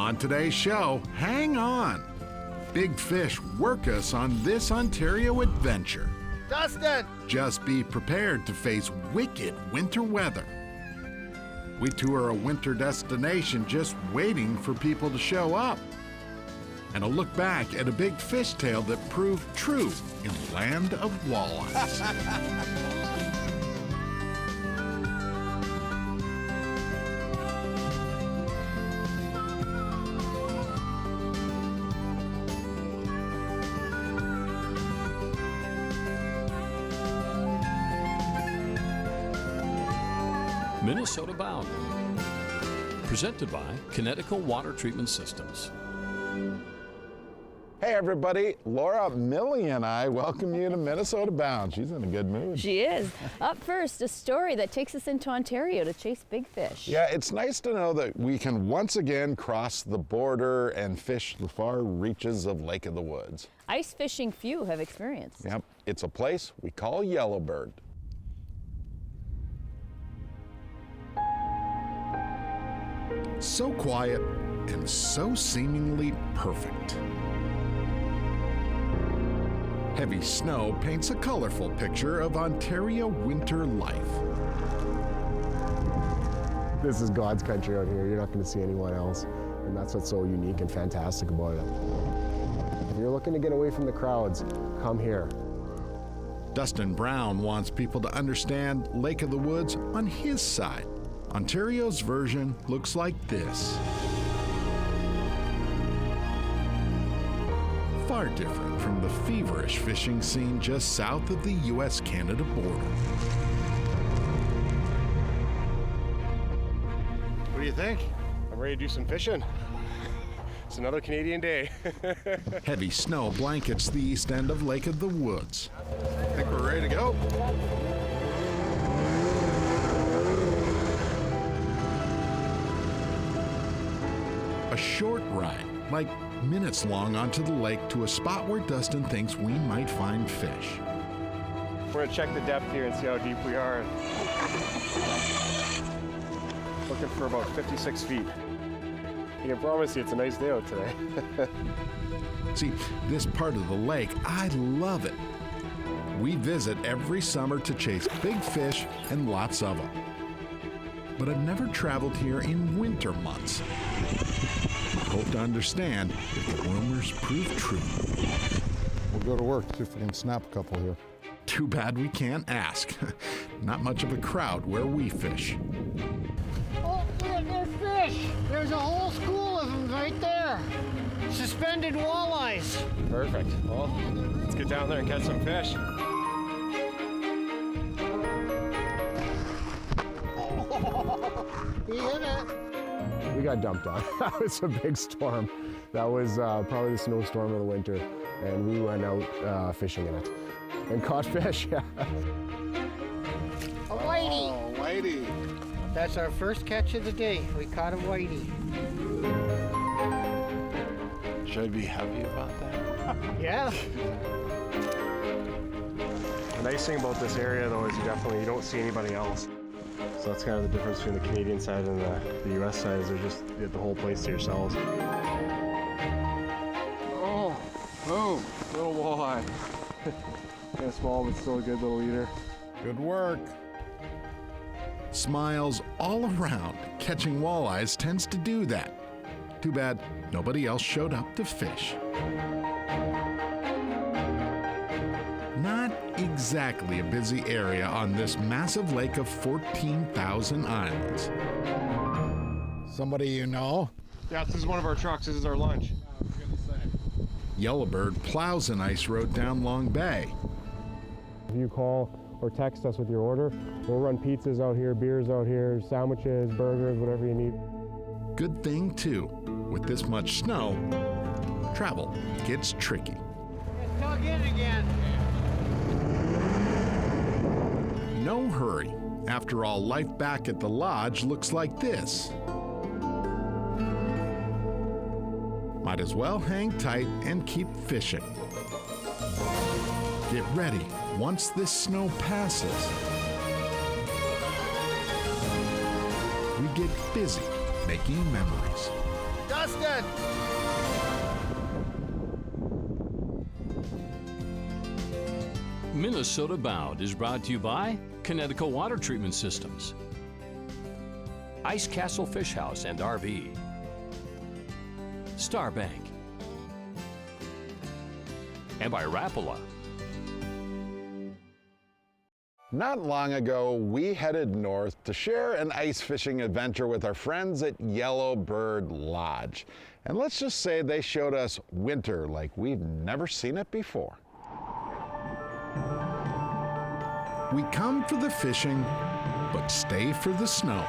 On today's show, hang on. Big fish work us on this Ontario adventure. Dustin! Just be prepared to face wicked winter weather. We tour a winter destination just waiting for people to show up. And a look back at a big fishtail that proved true in the land of walleyes. Minnesota Bound, presented by Connecticut Water Treatment Systems. Hey everybody, Laura, Millie and I welcome you to Minnesota Bound. She's in a good mood. She is. Up first, a story that takes us into Ontario to chase big fish. Yeah, it's nice to know that we can once again cross the border and fish the far reaches of Lake of the Woods. Ice fishing few have experienced. Yep, it's a place we call Yellowbird. So quiet and so seemingly perfect. Heavy snow paints a colorful picture of Ontario winter life. This is God's country out here. You're not going to see anyone else, and that's what's so unique and fantastic about it. If you're looking to get away from the crowds, come here. Dustin Brown wants people to understand Lake of the Woods on his side. Ontario's version looks like this. Far different from the feverish fishing scene just south of the U.S.-Canada border. What do you think? I'm ready to do some fishing. It's another Canadian day. Heavy snow blankets the east end of Lake of the Woods. I think we're ready to go. A short ride, like minutes long onto the lake to a spot where Dustin thinks we might find fish. We're gonna check the depth here and see how deep we are. Looking for about 56 feet. I can promise you it's a nice day out today. See, this part of the lake, I love it. We visit every summer to chase big fish and lots of them. But I've never traveled here in winter months. Hope to understand if the rumors prove true. We'll go to work, see if we can snap a couple here. Too bad we can't ask. Not much of a crowd where we fish. Oh, look at this fish! There's a whole school of them right there. Suspended walleyes. Perfect. Well, let's get down there and catch some fish. He hit it. We got dumped on. That was a big storm. That was probably the snowstorm of the winter, and we went out fishing in it and caught fish. Yeah. A whitey. Oh, whitey. That's our first catch of the day. We caught a whitey. Should I be happy about that? Yeah. The nice thing about this area though is you don't see anybody else. So that's kind of the difference between the Canadian side and the US side is you have the whole place to yourselves. Oh, boom, little walleye. Kind of small, but still a good little eater. Good work. Smiles all around. Catching walleyes tends to do that. Too bad nobody else showed up to fish. Not exactly a busy area on this massive lake of 14,000 islands. Somebody you know? Yeah, this is one of our trucks. This is our lunch. Yellowbird plows an ice road down Long Bay. If you call or text us with your order, we'll run pizzas out here, beers out here, sandwiches, burgers, whatever you need. Good thing, too. With this much snow, travel gets tricky. Let's tug in again. No hurry. After all, life back at the lodge looks like this. Might as well hang tight and keep fishing. Get ready once this snow passes. We get busy making memories. Dustin! Minnesota Bound is brought to you by Connecticut Water Treatment Systems, Ice Castle Fish House and RV, STARBANK, and by Rapala. Not long ago, we headed north to share an ice fishing adventure with our friends at Yellowbird Lodge. And let's just say they showed us winter like we've never seen it before. We come for the fishing, but stay for the snow.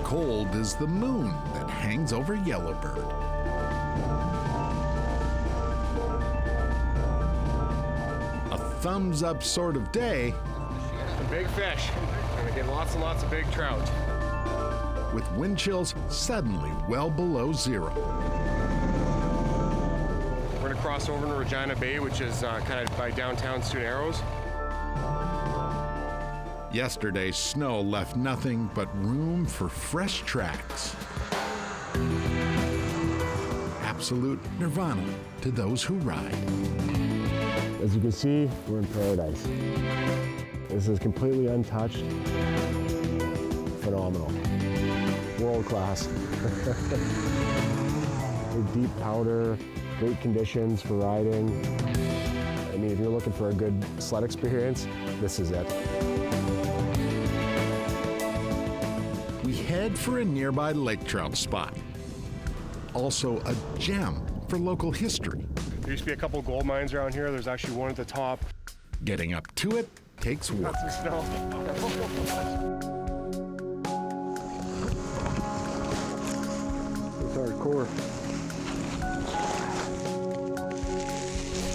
Cold is the moon that hangs over Yellowbird. A thumbs up sort of day. Some big fish. And again, lots and lots of big trout. With wind chills suddenly well below zero. We're gonna cross over into Regina Bay, which is kind of by downtown Sioux Narrows. Yesterday's snow left nothing but room for fresh tracks. Absolute nirvana to those who ride. As you can see, we're in paradise. This is completely untouched. Phenomenal. World class. Deep powder, great conditions for riding. I mean, if you're looking for a good sled experience, this is it. We head for a nearby lake trout spot. Also a gem for local history. There used to be a couple gold mines around here. There's actually one at the top. Getting up to it takes work. Got some snow. It's hardcore.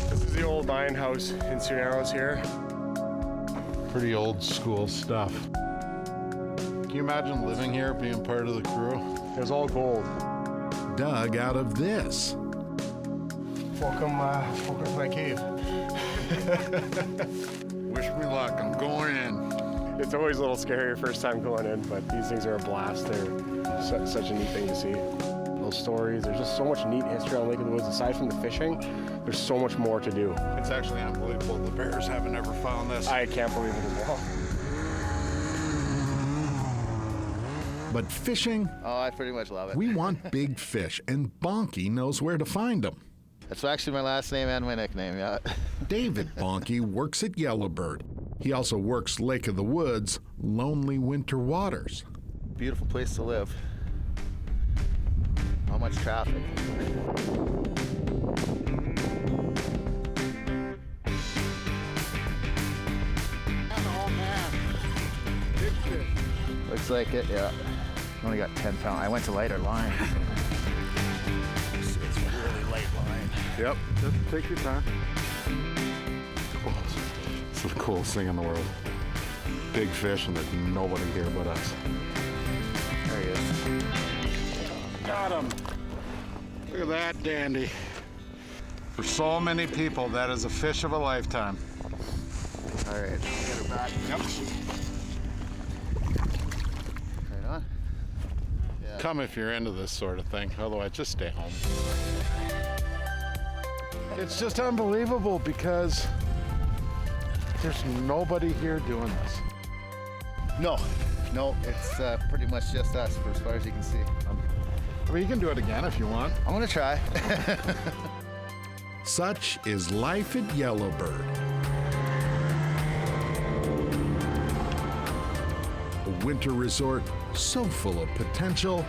This is the old mine house in Sioux Narrows here. Pretty old school stuff. Can you imagine living here, being part of the crew? It was all gold. Dug out of this. Welcome to my cave. Wish me luck, I'm going in. It's always a little scary first time going in, but these things are a blast. They're such a neat thing to see. Those stories, there's just so much neat history on Lake of the Woods. Aside from the fishing, there's so much more to do. It's actually unbelievable. The bears haven't ever found this. I can't believe it as well. But fishing, Oh, I pretty much love it. we want big fish, and Bonky knows where to find them. That's actually my last name and my nickname, yeah. David Bonky works at Yellowbird. He also works Lake of the Woods, lonely winter waters. Beautiful place to live. Not much traffic. Oh man, big fish. Looks like it, yeah. Only got 10 pounds. I went to lighter line. It's a really light line. Yep, just take your time. Cool. It's the coolest thing in the world. Big fish, and there's nobody here but us. There he is. Got him. Look at that dandy. For so many people, that is a fish of a lifetime. All right, I'll get her back. Yep. Right on. Yeah. Come if you're into this sort of thing. Otherwise, just stay home. It's just unbelievable because there's nobody here doing this. No, it's pretty much just us for as far as you can see. I mean, you can do it again if you want. I'm gonna try. Such is life at Yellowbird. A winter resort so full of potential,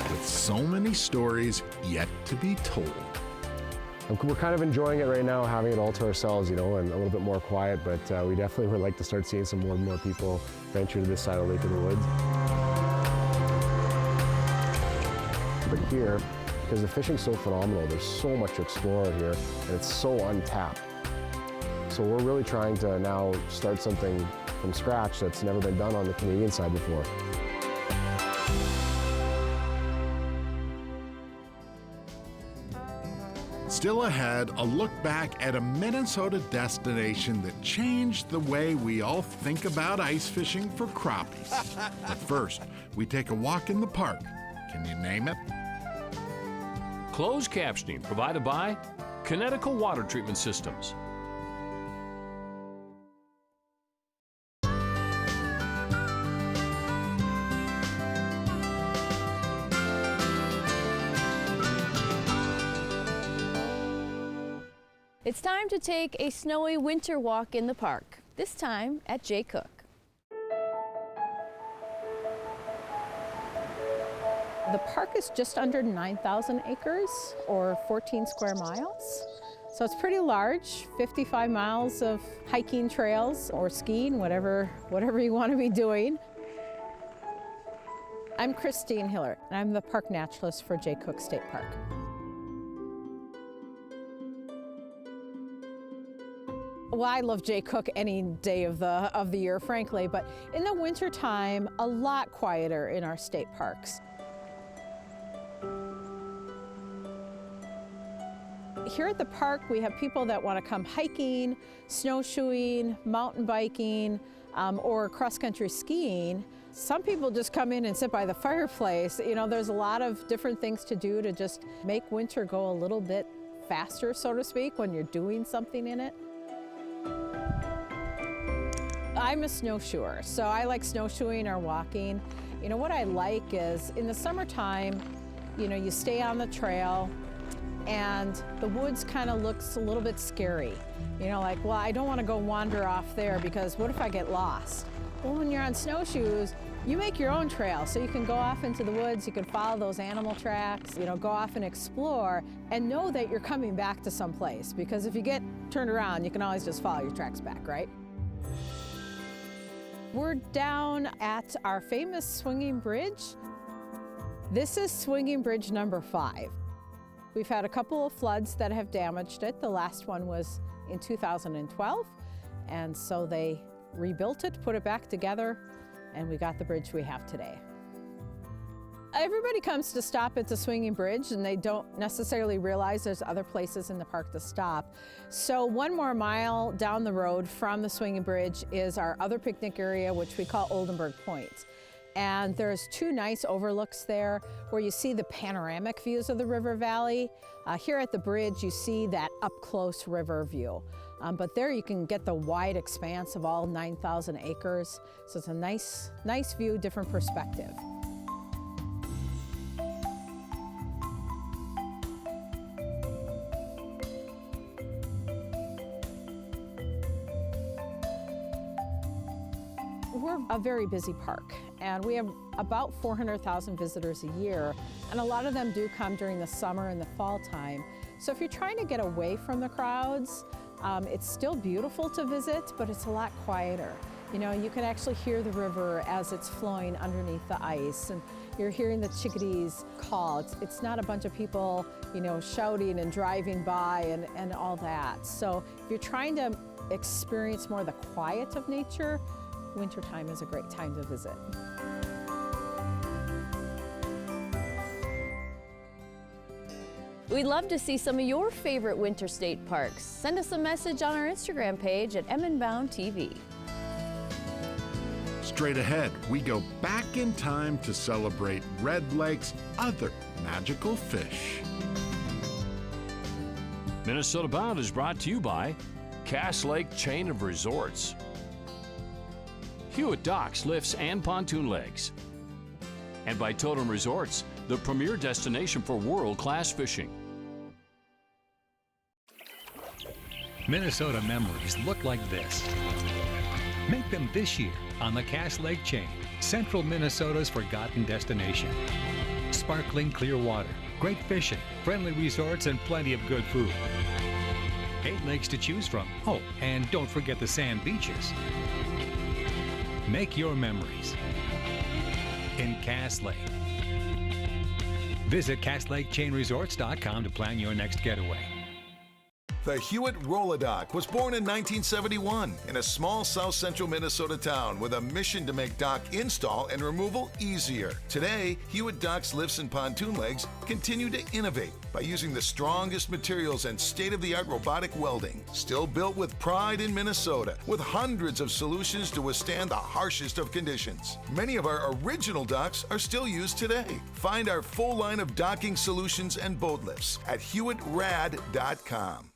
with so many stories yet to be told. We're kind of enjoying it right now, having it all to ourselves, you know, and a little bit more quiet, but we definitely would like to start seeing some more and more people venture to this side of Lake of the Woods. But here, because the fishing's so phenomenal, there's so much to explore here, and it's so untapped. So we're really trying to now start something from scratch that's never been done on the Canadian side before. Still ahead, a look back at a Minnesota destination that changed the way we all think about ice fishing for crappies. But first, we take a walk in the park. Can you name it? Closed captioning provided by Connecticut Water Treatment Systems. It's time to take a snowy winter walk in the park, this time at J. Cooke. The park is just under 9,000 acres or 14 square miles. So it's pretty large, 55 miles of hiking trails or skiing, whatever you want to be doing. I'm Christine Hiller, and I'm the park naturalist for J. Cooke State Park. Well, I love J. Cooke any day of the year, frankly, but in the wintertime, a lot quieter in our state parks. Here at the park, we have people that want to come hiking, snowshoeing, mountain biking, or cross-country skiing. Some people just come in and sit by the fireplace. You know, there's a lot of different things to do to just make winter go a little bit faster, so to speak, when you're doing something in it. I'm a snowshoer, so I like snowshoeing or walking. You know, what I like is in the summertime, you know, you stay on the trail and the woods kind of looks a little bit scary. You know, like, well, I don't want to go wander off there because what if I get lost? Well, when you're on snowshoes, you make your own trail, so you can go off into the woods, you can follow those animal tracks, you know, go off and explore and know that you're coming back to some place, because if you get turned around, you can always just follow your tracks back, right? We're down at our famous swinging bridge. This is swinging bridge number 5. We've had a couple of floods that have damaged it. The last one was in 2012, and so they rebuilt it, put it back together, and we got the bridge we have today. Everybody comes to stop at the swinging bridge, and they don't necessarily realize there's other places in the park to stop. So 1 more mile down the road from the swinging bridge is our other picnic area, which we call Oldenburg Point. And there's 2 nice overlooks there where you see the panoramic views of the river valley. Here at the bridge, you see that up-close river view. But there you can get the wide expanse of all 9,000 acres. So it's a nice view, different perspective. We're a very busy park, and we have about 400,000 visitors a year, and a lot of them do come during the summer and the fall time. So if you're trying to get away from the crowds, it's still beautiful to visit, but it's a lot quieter. You know, you can actually hear the river as it's flowing underneath the ice, and you're hearing the chickadees call. It's not a bunch of people, you know, shouting and driving by and all that. So if you're trying to experience more of the quiet of nature, wintertime is a great time to visit. We'd love to see some of your favorite winter state parks. Send us a message on our Instagram page at MNbound TV. Straight ahead, we go back in time to celebrate Red Lake's other magical fish. Minnesota Bound is brought to you by Cass Lake Chain of Resorts, Hewitt Docks, Lifts, and Pontoon Legs, and by Totem Resorts, the premier destination for world-class fishing. Minnesota memories look like this. Make them this year on the Cass Lake Chain, Central Minnesota's forgotten destination. Sparkling clear water, great fishing, friendly resorts, and plenty of good food. 8 lakes to choose from. Oh, and don't forget the sand beaches. Make your memories in Cass Lake. Visit CassLakeChainResorts.com to plan your next getaway. The Hewitt Roll-A-Dock was born in 1971 in a small south central Minnesota town with a mission to make dock install and removal easier. Today, Hewitt Dock's lifts and pontoon legs continue to innovate by using the strongest materials and state-of-the-art robotic welding. Still built with pride in Minnesota, with hundreds of solutions to withstand the harshest of conditions. Many of our original docks are still used today. Find our full line of docking solutions and boat lifts at HewittRad.com.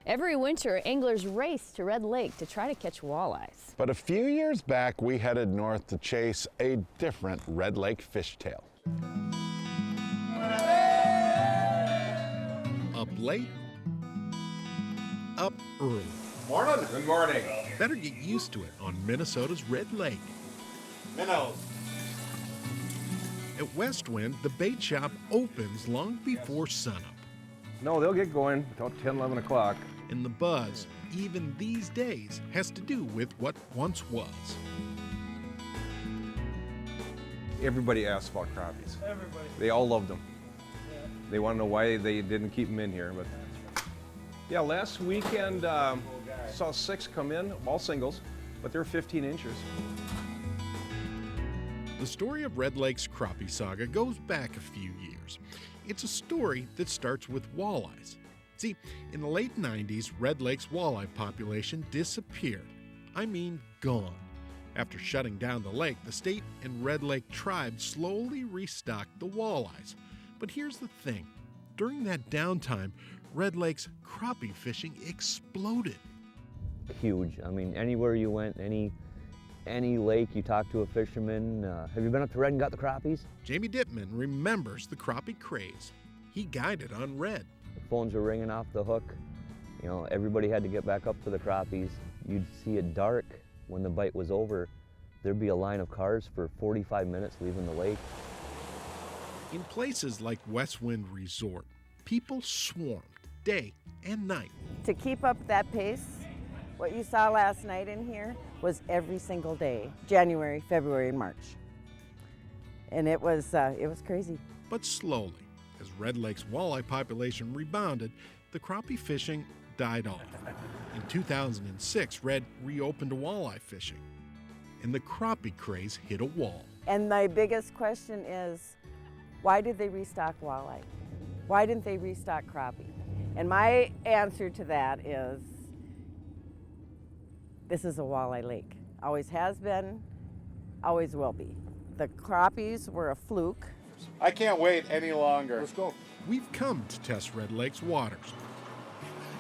Every winter, anglers race to Red Lake to try to catch walleyes. But a few years back, we headed north to chase a different Red Lake fishtail. Up late, up early. Morning. Good morning. Better get used to it on Minnesota's Red Lake. Minnows. At West Wind, the bait shop opens long before sunup. No, they'll get going about 10, 11 o'clock. And the buzz, even these days, has to do with what once was. Everybody asks about crappies. Everybody. They all loved them. Yeah. They want to know why they didn't keep them in here. But yeah, last weekend saw 6 come in, all singles, but they're 15 inches. The story of Red Lake's crappie saga goes back a few years. It's a story that starts with walleyes. See, in the late 90s, Red Lake's walleye population disappeared. I mean, gone. After shutting down the lake, the state and Red Lake tribe slowly restocked the walleyes. But here's the thing. During that downtime, Red Lake's crappie fishing exploded. Huge. I mean, anywhere you went, any lake you talk to a fisherman, have you been up to Red and got the crappies? Jamie Dittman remembers the crappie craze. He guided on Red. The phones were ringing off the hook. You know, everybody had to get back up to the crappies. You'd see it dark when the bite was over. There'd be a line of cars for 45 minutes leaving the lake. In places like West Wind Resort, people swarmed day and night. To keep up that pace, what you saw last night in here was every single day, January, February, and March. And it was crazy. But slowly, as Red Lake's walleye population rebounded, the crappie fishing died off. In 2006, Red reopened walleye fishing, and the crappie craze hit a wall. And my biggest question is, why did they restock walleye? Why didn't they restock crappie? And my answer to that is, this is a walleye lake. Always has been, always will be. The crappies were a fluke. I can't wait any longer. Let's go. We've come to test Red Lake's waters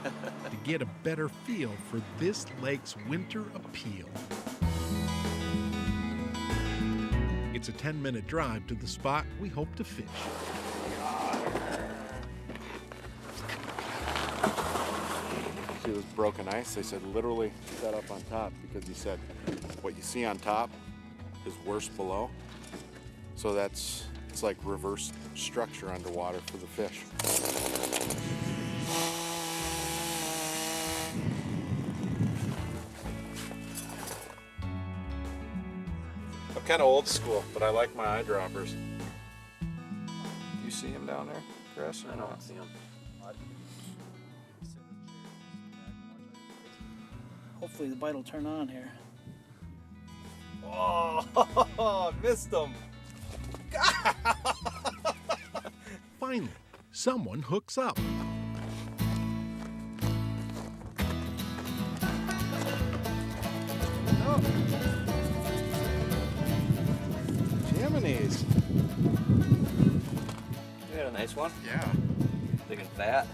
to get a better feel for this lake's winter appeal. It's a 10-minute drive to the spot we hope to fish. See it was broken ice. They said literally set up on top, because he said what you see on top is worse below. So it's like reverse structure underwater for the fish. I'm kind of old school, but I like my eyedroppers. You see him down there, Chris? I don't see him. Hopefully the bite will turn on here. Oh, missed him. Finally, someone hooks up. Oh. Jiminy's. You got a nice one? Yeah. Big and fat.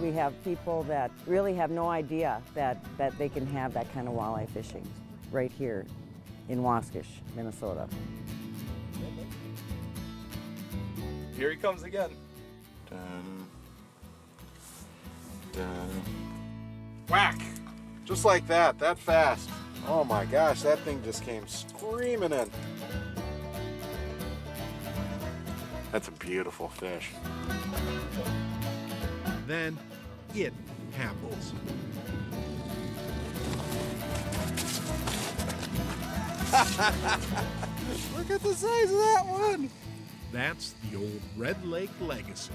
We have people that really have no idea that they can have that kind of walleye fishing right here in Waskish, Minnesota. Here he comes again. Dun, dun. Whack! Just like that fast. Oh my gosh, that thing just came screaming in. That's a beautiful fish. Then it happens. Look at the size of that one. That's the old Red Lake legacy.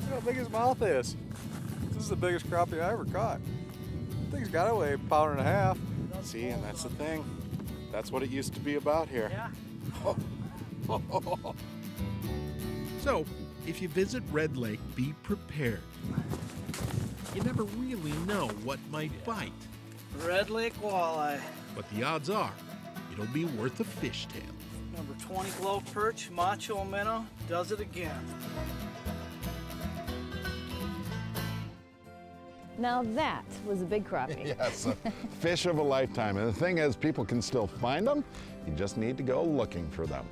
Look how big his mouth is. This is the biggest crappie I ever caught. I think he's got to weigh 1.5 pounds. See, and that's the thing. That's what it used to be about here. Yeah. So, if you visit Red Lake, be prepared. You never really know what might bite, Red Lake walleye. but the odds are it'll be worth a fishtail. Number 20 glow perch, macho minnow, does it again. Now that was a big crappie. Yes, a fish of a lifetime. And the thing is, people can still find them. You just need to go looking for them.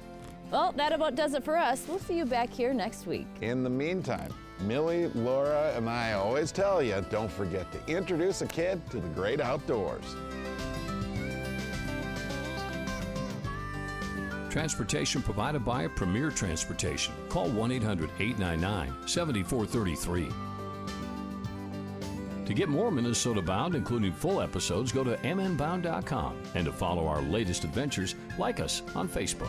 Well, that about does it for us. We'll see you back here next week. In the meantime, Millie, Laura, and I always tell you, don't forget to introduce a kid to the great outdoors. Transportation provided by Premier Transportation. Call 1-800-899-7433. To get more Minnesota Bound, including full episodes, go to mnbound.com. And to follow our latest adventures, like us on Facebook.